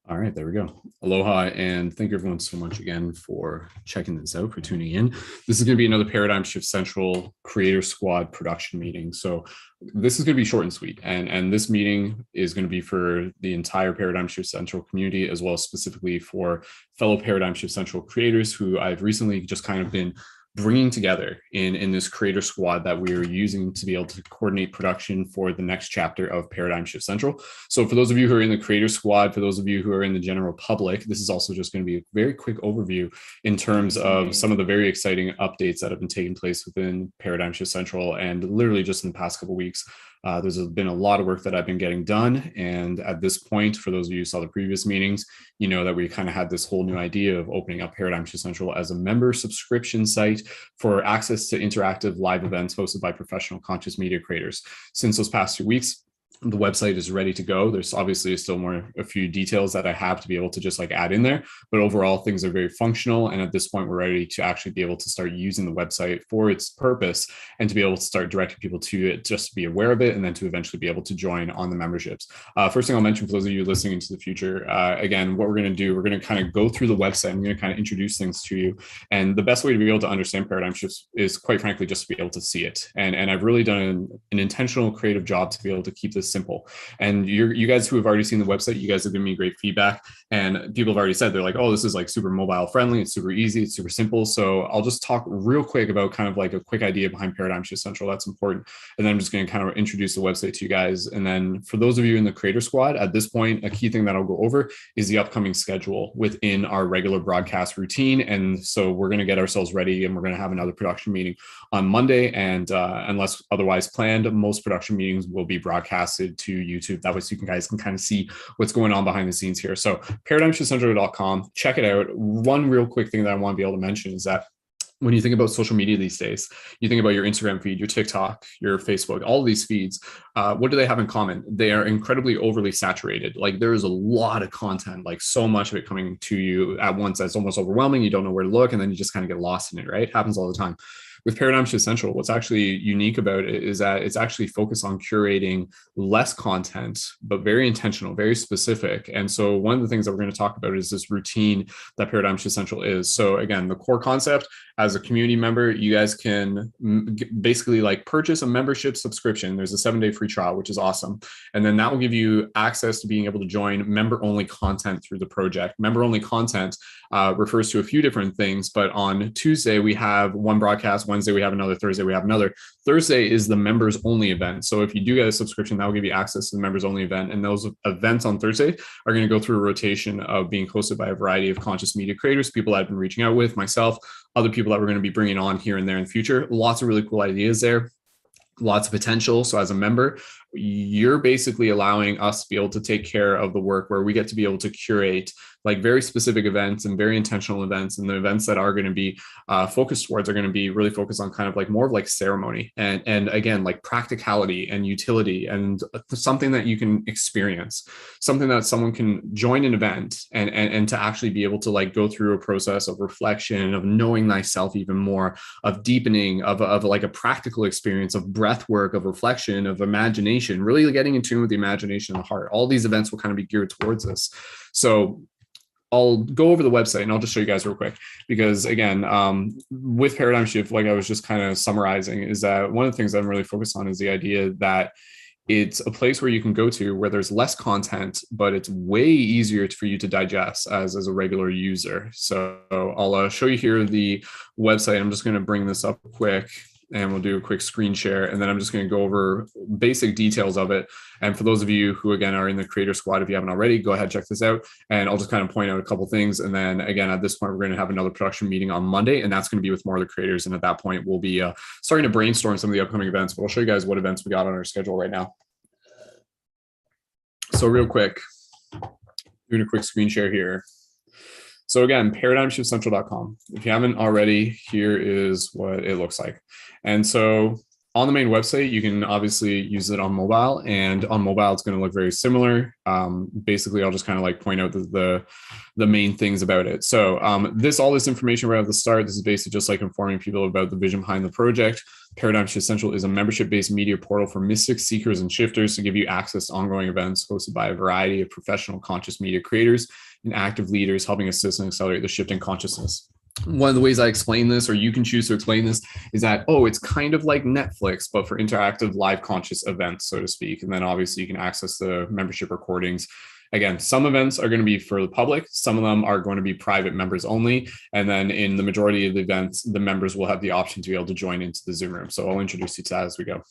All right, there we go. Aloha, and thank you everyone so much again for checking this out, for tuning in. This is going to be another Paradigm Shift Central Creator Squad production meeting. So this is going to be short and sweet, and this meeting is going to be for the entire Paradigm Shift Central community, as well as specifically for fellow Paradigm Shift Central creators who I've recently just kind of been bringing together in this creator squad that we are using to be able to coordinate production for the next chapter of Paradigm Shift Central. So for those of you who are in the creator squad, for those of you who are in the general public, this is also just going to be a very quick overview in terms of some of the very exciting updates that have been taking place within Paradigm Shift Central, and literally just in the past couple of weeks. There's been a lot of work that I've been getting done. And at this point, for those of you who saw the previous meetings, you know that we kind of had this whole new idea of opening up Paradigm Shift Central as a member subscription site for access to interactive live events hosted by professional conscious media creators. Since those past 2 weeks, the website is ready to go. There's obviously still a few details that I have to be able to just like add in there, but overall things are very functional. And at this point, we're ready to actually be able to start using the website for its purpose and to be able to start directing people to it, just to be aware of it, and then to eventually be able to join on the memberships. First thing I'll mention for those of you listening into the future, again, what we're going to do, we're going to kind of go through the website. I'm going to kind of introduce things to you. And the best way to be able to understand paradigm shifts is, quite frankly, just to be able to see it. And I've really done an intentional creative job to be able to keep this simple. And you guys who have already seen the website, you guys have given me great feedback, and people have already said, they're like, oh, this is like super mobile friendly, it's super easy, it's super simple. So I'll just talk real quick about kind of like a quick idea behind Paradigm Shift Central. That's important. And then I'm just going to kind of introduce the website to you guys. And then for those of you in the creator squad, at this point, a key thing that I'll go over is the upcoming schedule within our regular broadcast routine. And so we're going to get ourselves ready, and we're going to have another production meeting on Monday. And unless otherwise planned, most production meetings will be broadcasted to YouTube. That way, so you guys can kind of see what's going on behind the scenes here. So paradigmshiftcentral.com, check it out. One real quick thing that I want to be able to mention is that when you think about social media these days, you think about your Instagram feed, your TikTok, your Facebook, all of these feeds, what do they have in common? They are incredibly overly saturated. Like there is a lot of content, like so much of it coming to you at once that's almost overwhelming. You don't know where to look, and then you just kind of get lost in it, right? It happens all the time. With Paradigm Shift Central, what's actually unique about it is that it's actually focused on curating less content, but very intentional, very specific. And so one of the things that we're going to talk about is this routine that Paradigm Shift Central is. So again, the core concept, as a community member, you guys can basically like purchase a membership subscription. There's a 7-day free trial, which is awesome. And then that will give you access to being able to join member-only content through the project. Member-only content refers to a few different things, but on Tuesday, we have one broadcast. Wednesday, we have another. Thursday, we have another. Thursday is the members only event. So if you do get a subscription, that will give you access to the members only event. And those events on Thursday are going to go through a rotation of being hosted by a variety of conscious media creators, people I've been reaching out with, myself, other people that we're going to be bringing on here and there in the future. Lots of really cool ideas there. Lots of potential. So as a member, you're basically allowing us to be able to take care of the work where we get to be able to curate like very specific events and very intentional events. And the events that are going to be focused towards are going to be really focused on kind of like more of like ceremony and again, like practicality and utility and something that you can experience, something that someone can join an event and to actually be able to like go through a process of reflection, of knowing thyself even more, of deepening, of like a practical experience, of breath work, of reflection, of imagination, really getting in tune with the imagination and the heart. All these events will kind of be geared towards this. So I'll go over the website and I'll just show you guys real quick, because again, with Paradigm Shift, like I was just kind of summarizing, is that one of the things I'm really focused on is the idea that it's a place where you can go to where there's less content, but it's way easier for you to digest as a regular user. So I'll show you here the website. I'm just going to bring this up quick, and we'll do a quick screen share, and then I'm just going to go over basic details of it. And for those of you who, again, are in the creator squad, if you haven't already, go ahead, check this out. And I'll just kind of point out a couple things. And then again, at this point, we're going to have another production meeting on Monday, and that's going to be with more of the creators. And at that point, we'll be starting to brainstorm some of the upcoming events, but I'll show you guys what events we got on our schedule right now. So real quick, doing a quick screen share here. So again, paradigmshiftcentral.com. If you haven't already, here is what it looks like. And so on the main website, you can obviously use it on mobile, and on mobile, it's going to look very similar. Basically, I'll just kind of like point out the main things about it. So all this information right at the start, this is basically just like informing people about the vision behind the project. Paradigm Shift Central is a membership-based media portal for mystics, seekers, and shifters to give you access to ongoing events hosted by a variety of professional conscious media creators and active leaders, helping assist and accelerate the shift in consciousness. One of the ways I explain this, or you can choose to explain this, is that, it's kind of like Netflix, but for interactive live conscious events, so to speak. And then obviously you can access the membership recordings. Again, some events are going to be for the public. Some of them are going to be private members only. And then in the majority of the events, the members will have the option to be able to join into the Zoom room. So I'll introduce you to that as we go.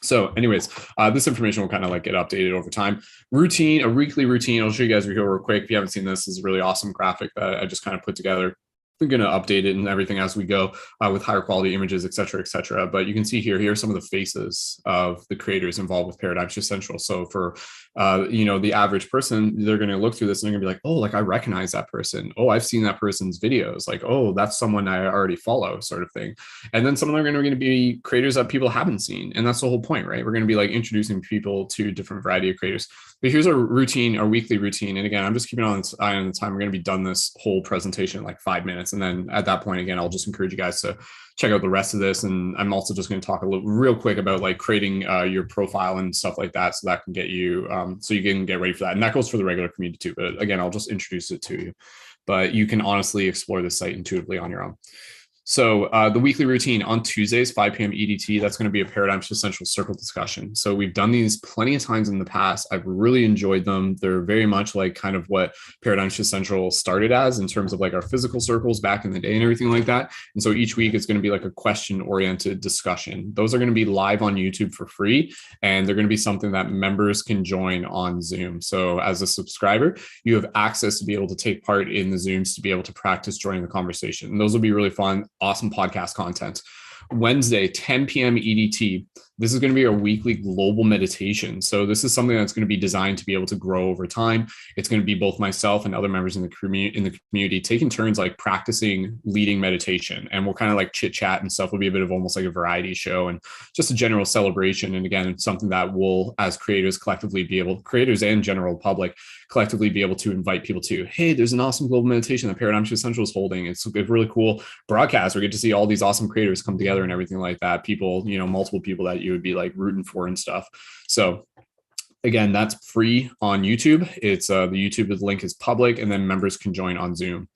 So anyways, this information will kind of like get updated over time. Routine, a weekly routine. I'll show you guys real quick. If you haven't seen this, is a really awesome graphic that I just kind of put together. We're going to update it and everything as we go with higher quality images, et cetera, et cetera. But you can see here are some of the faces of the creators involved with Paradigm Shift Central. So for, the average person, they're going to look through this and they're going to be like, like I recognize that person. I've seen that person's videos. Like, that's someone I already follow, sort of thing. And then some of them are going to be creators that people haven't seen. And that's the whole point, right? We're going to be like introducing people to different variety of creators. But here's our routine, our weekly routine. And again, I'm just keeping on the time. We're going to be done this whole presentation in like 5 minutes. And then at that point, again, I'll just encourage you guys to check out the rest of this. And I'm also just going to talk real quick about like creating your profile and stuff like that. So that can get you, so you can get ready for that. And that goes for the regular community too. But again, I'll just introduce it to you. But you can honestly explore the site intuitively on your own. So the weekly routine on Tuesdays, 5 p.m. EDT, that's going to be a Paradigm Shift Central circle discussion. So we've done these plenty of times in the past. I've really enjoyed them. They're very much like kind of what Paradigm Shift Central started as in terms of like our physical circles back in the day and everything like that. And so each week it's going to be like a question-oriented discussion. Those are going to be live on YouTube for free, and they're going to be something that members can join on Zoom. So as a subscriber, you have access to be able to take part in the Zooms to be able to practice joining the conversation. And those will be really fun. Awesome podcast content. Wednesday, 10 p.m. EDT. This is going to be our weekly global meditation. So this is something that's going to be designed to be able to grow over time. It's going to be both myself and other members in the community taking turns like practicing leading meditation. And we'll kind of like chit chat and stuff. Will be a bit of almost like a variety show and just a general celebration. And again, it's something that we'll, as creators, collectively be able, creators and general public, collectively be able to invite people to. Hey, there's an awesome global meditation that Paradigm Shift Central is holding. It's a really cool broadcast. We get to see all these awesome creators come together and everything like that. People, multiple people that you would be like rooting for and stuff. So again, that's free on YouTube. It's the YouTube link is public, and then members can join on Zoom.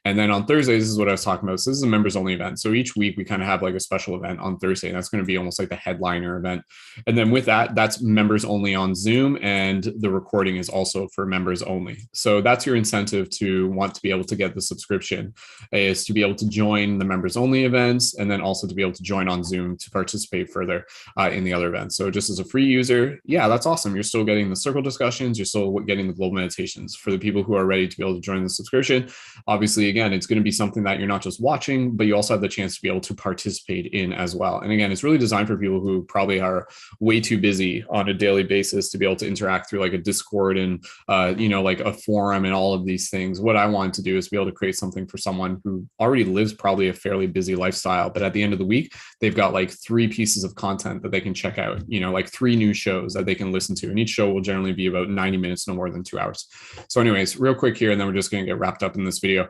And then on Thursdays, this is what I was talking about. So this is a members only event. So each week we kind of have like a special event on Thursday, and that's going to be almost like the headliner event. And then with that, that's members only on Zoom, and the recording is also for members only. So that's your incentive to want to be able to get the subscription, is to be able to join the members only events, and then also to be able to join on Zoom to participate further in the other events. So just as a free user, yeah, that's awesome. You're still getting the circle discussions. You're still getting the global meditations. For the people who are ready to be able to join the subscription, obviously, again, it's going to be something that you're not just watching, but you also have the chance to be able to participate in as well. And again, it's really designed for people who probably are way too busy on a daily basis to be able to interact through like a Discord and, like a forum and all of these things. What I wanted to do is be able to create something for someone who already lives probably a fairly busy lifestyle, but at the end of the week, they've got like 3 pieces of content that they can check out, like 3 new shows that they can listen to. And each show will generally be about 90 minutes, no more than 2 hours. So anyways, real quick here, and then we're just going to get wrapped up in this video.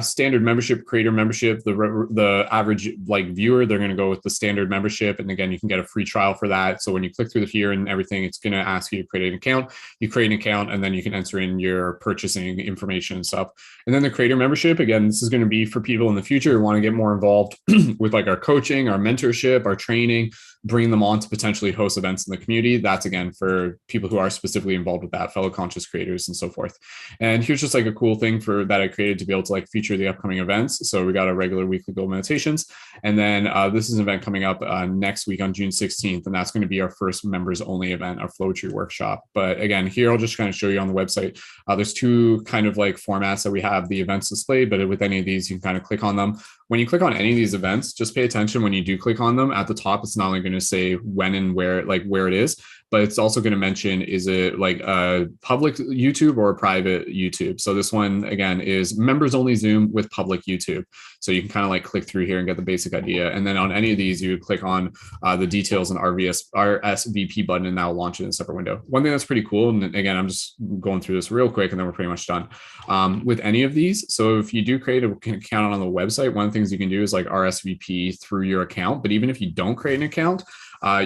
Standard membership, creator membership, the average like viewer, they're going to go with the standard membership. And again, you can get a free trial for that. So when you click through here and everything, it's going to ask you to create an account. You create an account, and then you can enter in your purchasing information and stuff. And then the creator membership, again, this is going to be for people in the future who want to get more involved with like our coaching, our mentorship, our training, bring them on to potentially host events in the community. That's again for people who are specifically involved with that, fellow conscious creators and so forth. And here's just like a cool thing that I created to be able to like feature the upcoming events. So we got our regular weekly goal meditations. And then this is an event coming up next week on June 16th. And that's going to be our first members only event, our flow tree workshop. But again, here I'll just kind of show you on the website. There's 2 kind of like formats that we have the events displayed, but with any of these, you can kind of click on them. When you click on any of these events, just pay attention when you do click on them. At the top, it's not only going to say when and where, like where it is, but it's also going to mention, is it like a public YouTube or a private YouTube? So this one, again, is members only Zoom with public YouTube. So you can kind of like click through here and get the basic idea. And then on any of these, you would click on the details and RSVP button, and that will launch it in a separate window. One thing that's pretty cool, and again, I'm just going through this real quick and then we're pretty much done with any of these. So if you do create an account on the website, one of the things you can do is like RSVP through your account. But even if you don't create an account,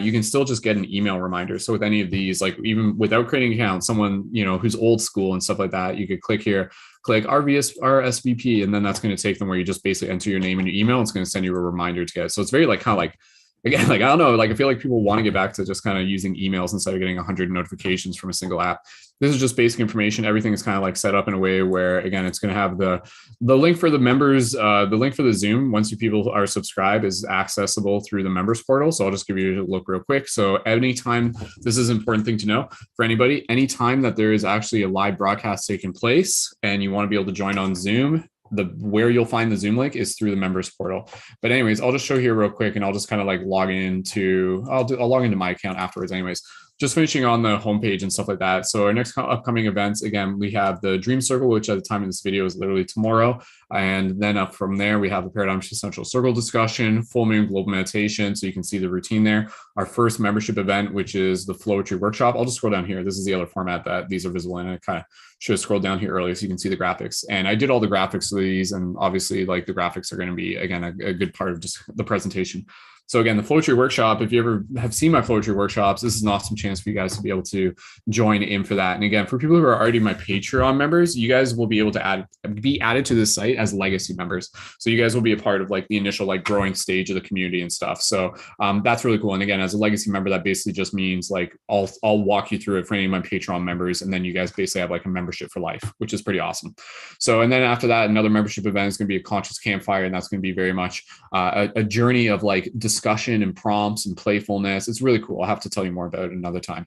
you can still just get an email reminder. So with any of these, like even without creating an account, someone, you know, who's old school and stuff like that, you could click here, click RSVP, and then that's going to take them where you just basically enter your name and your email. It's going to send you a reminder to get it. So it's very like kind of like, again, like, I don't know, like I feel like people want to get back to just kind of using emails instead of getting 100 notifications from a single app. This is just basic information. Everything is kind of like set up in a way where, again, it's going to have the link for the members, the link for the Zoom, once you people are subscribed, is accessible through the members portal. So I'll just give you a look real quick. So anytime, this is an important thing to know for anybody, anytime that there is actually a live broadcast taking place and you want to be able to join on Zoom, where you'll find the Zoom link is through the members portal. But anyways, I'll just show here real quick, and I'll just kind of like log into, I'll log into my account afterwards anyways. Just finishing on the homepage and stuff like that. So our next upcoming events, again, we have the Dream Circle, which at the time of this video is literally tomorrow. And then up from there, we have the Paradigm Shift Central Circle discussion, full moon global meditation. So you can see the routine there. Our first membership event, which is the Flowetry workshop. I'll just scroll down here. This is the other format that these are visible in. I kind of should have scrolled down here earlier so you can see the graphics. And I did all the graphics for these. And obviously, like, the graphics are going to be, again, a good part of just the presentation. So again, the Flowetry workshop, if you ever have seen my Flowetry workshops, this is an awesome chance for you guys to be able to join in for that. And again, for people who are already my Patreon members, you guys will be able to be added to this site as legacy members. So you guys will be a part of like the initial like growing stage of the community and stuff. So that's really cool. And again, as a legacy member, that basically just means like I'll walk you through it for any of my Patreon members. And then you guys basically have like a membership for life, which is pretty awesome. So, and then after that, another membership event is going to be a conscious campfire. And that's going to be very much a journey of like discussion and prompts and playfulness. It's really cool. I'll have to tell you more about it another time.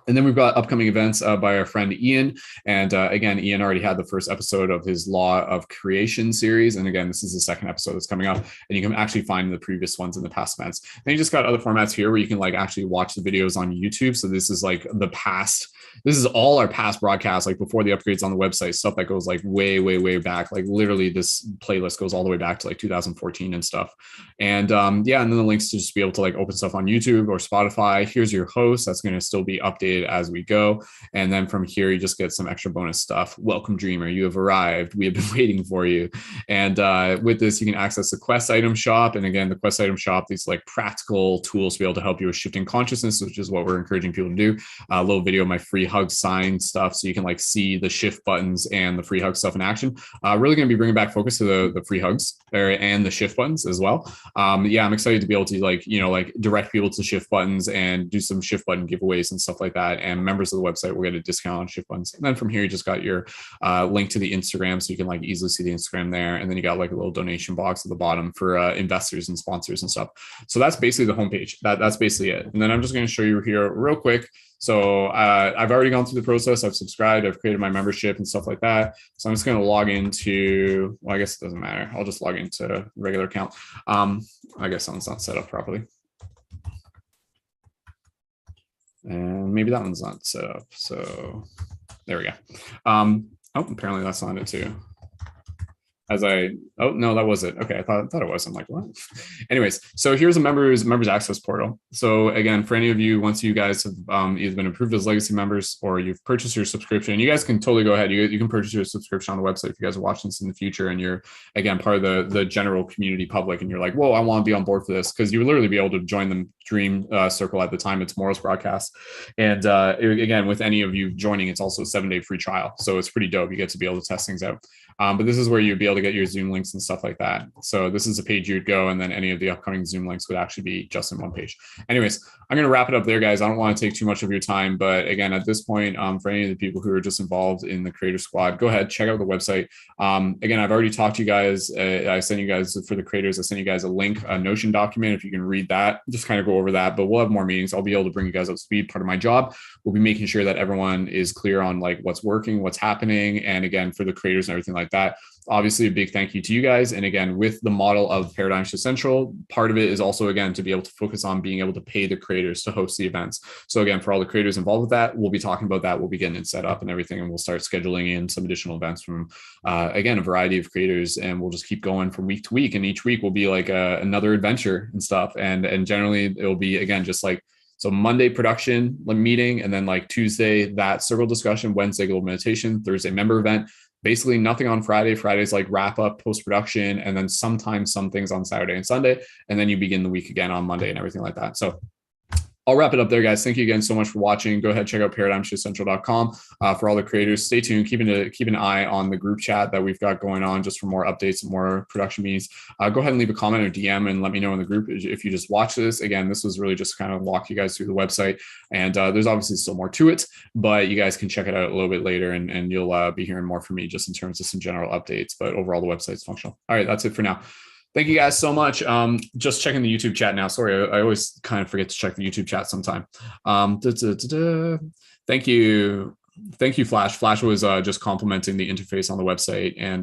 And then we've got upcoming events by our friend Iain. And again, Iain already had the first episode of his Law of Creation series. And again, this is the second episode that's coming up. And you can actually find the previous ones in the past events. And you just got other formats here where you can like actually watch the videos on YouTube. So this is like the past. This is all our past broadcasts, like before the upgrades on the website, stuff that goes like way, way, way back. Like literally this playlist goes all the way back to like 2014 and stuff. And yeah, and then the links to just be able to like open stuff on YouTube or Spotify. Here's your host. That's going to still be updated as we go. And then from here, you just get some extra bonus stuff. Welcome, dreamer. You have arrived. We have been waiting for you. And with this, you can access the quest item shop. And again, the quest item shop, these like practical tools to be able to help you with shifting consciousness, which is what we're encouraging people to do. A little video of my free hug sign stuff. So you can like see the shift buttons and the free hug stuff in action. Really going to be bringing back focus to the free hugs and the shift buttons as well. Yeah, I'm excited to be able to like, you know, like direct people to shift buttons and do some shift button giveaways and stuff like that. And members of the website will get a discount on shift buttons. And then from here, you just got your link to the Instagram, so you can like easily see the Instagram there. And then you got like a little donation box at the bottom for investors and sponsors and stuff. So that's basically the homepage. That's basically it. And then I'm just going to show you here real quick. So I've already gone through the process. I've subscribed. I've created my membership and stuff like that. So I'm just going to log into, well, I guess it doesn't matter. I'll just log into a regular account. I guess someone's not set up properly. And maybe that one's not set up. So there we go. Oh, apparently that's not it too. Oh no, that was it. Okay, I thought it was. I'm like, what? Anyways, so here's a members access portal. So again, for any of you, once you guys have either been approved as legacy members or you've purchased your subscription, you guys can totally go ahead. You can purchase your subscription on the website if you guys are watching this in the future and you're again part of the general community public and you're like, whoa, I want to be on board for this, because you would literally be able to join the Dream Circle at the time of tomorrow's broadcast. And again, with any of you joining, it's also a 7-day free trial. So it's pretty dope. You get to be able to test things out. But this is where you'd be able to get your Zoom links and stuff like that. So this is a page you'd go, and then any of the upcoming Zoom links would actually be just in one page. Anyways, I'm going to wrap it up there, guys. I don't want to take too much of your time, but again, at this point, for any of the people who are just involved in the Creator Squad, go ahead, check out the website. Again, I've already talked to you guys. I sent you guys, for the creators, I sent you guys a link, a Notion document. If you can read that, just kind of go over that, but we'll have more meetings. I'll be able to bring you guys up to speed. Part of my job will be making sure that everyone is clear on like what's working, what's happening. And again, for the creators and everything like like that. Obviously, a big thank you to you guys. And again, with the model of Paradigm Shift Central, part of it is also, again, to be able to focus on being able to pay the creators to host the events. So again, for all the creators involved with that, we'll be talking about that. We'll be getting it set up and everything, and we'll start scheduling in some additional events from, again, a variety of creators, and we'll just keep going from week to week. And each week will be like another adventure and stuff. And generally, it'll be, again, just like, so Monday production meeting, and then like Tuesday, that circle discussion, Wednesday, global meditation, Thursday, member event. Basically nothing on Friday. Friday's like wrap up, post-production, and then sometimes some things on Saturday and Sunday. And then you begin the week again on Monday and everything like that. So I'll wrap it up there, guys. Thank you again so much for watching. Go ahead, check out paradigmshiftcentral.com for all the creators. Stay tuned. Keep an eye on the group chat that we've got going on just for more updates and more production meetings. Go ahead and leave a comment or DM and let me know in the group if you just watch this. Again, this was really just kind of walk you guys through the website. And there's obviously still more to it, but you guys can check it out a little bit later, and you'll be hearing more from me just in terms of some general updates. But overall, the website's functional. All right, that's it for now. Thank you guys so much. Just checking the YouTube chat now. Sorry, I always kind of forget to check the YouTube chat sometime. Thank you. Thank you, Flash. Flash was just complimenting the interface on the website and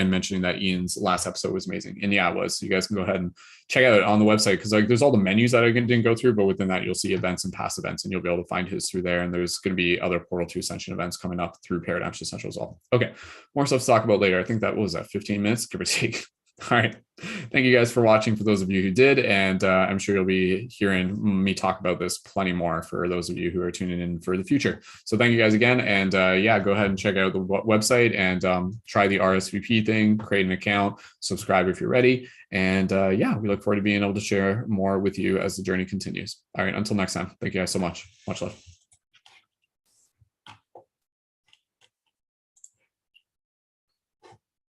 mentioning that Ian's last episode was amazing. And yeah, it was. So you guys can go ahead and check out on the website, because like there's all the menus that I didn't go through, but within that you'll see events and past events, and you'll be able to find his through there. And there's going to be other Portal to Ascension events coming up through Paradigm Shift Central as well. Okay, more stuff to talk about later. I think that was 15 minutes, give or take. All right. Thank you guys for watching, for those of you who did. And I'm sure you'll be hearing me talk about this plenty more for those of you who are tuning in for the future. So thank you guys again. And yeah, go ahead and check out the website and try the RSVP thing, create an account, subscribe if you're ready. And yeah, we look forward to being able to share more with you as the journey continues. All right. Until next time. Thank you guys so much. Much love.